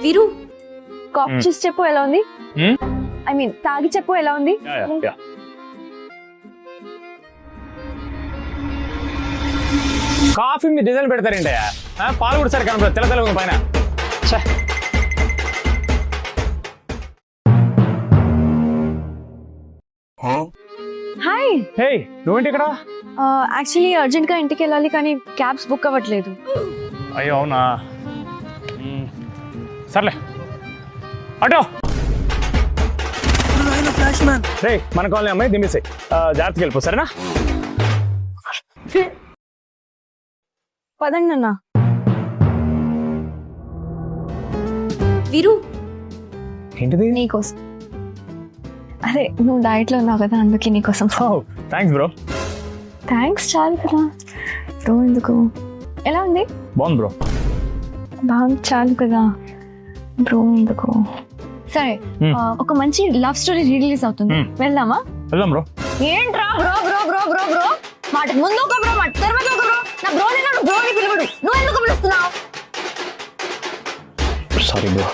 వీరు కాఫీ చూసి చెప్పు ఎలా ఉంది. ఐ మీన్ తాగి చెప్పు ఎలా ఉంది. కాఫీ మీరు డిజైన్ పెడతారేంటయ్యా? పాలు కూడా సరే కనపడదు, తెల్ల తెల్ల ఉంది పైన. హాయ్. హే, నువ్వేంటి ఇక్కడ? యాక్చువల్లీ అర్జెంట్ గా ఇంటికి వెళ్ళాలి కానీ క్యాబ్స్ బుక్ అవ్వట్లేదు. అయ్యో అవునా, సర్లే అటో. రే మన కాలనీ అమ్మాయి దింపేసాయి, జాగ్రత్తగా వెళ్ళిపో సరేనా. పదండి అన్న. వీరు ఏంటిది? నీకోసం. అదే నువ్వు డైట్ లో ఉన్నావు కదా, అందుకే నీకోసం. Thanks bro. థ్యాంక్స్ చాలు కదా బ్రో, ఎందుకు? ఎలా ఉంది? బాగుంది బ్రో. బాగుంది చాలు కదా బ్రో, ఎందుకు? సరే, ఒక మంచి లవ్ స్టోరీ రిలీజ్ అవుతుంది, వెళ్దామా? వెళ్దాం బ్రో. ఏంట్రా bro bro bro bro bro, మాట ముందు ఒక బ్రో, మాట తర్వాత ఒక బ్రో. నా బ్రో నేను బ్రోని పిలువడు, నువ్వు ఎందుకు పిలుస్తున్నావు? Sorry bro.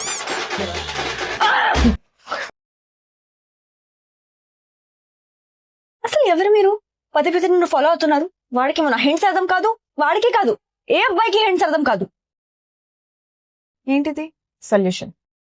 అసలు ఎవరు మీరు? పదే పదే నిన్ను ఫాలో అవుతున్నారు. వాడికి మన హెండ్స్ అర్థం కాదు, వాడికి కాదు, ఏ అబ్బాయికి హెండ్స్ అర్థం కాదు. ఏంటిది? సొల్యూషన్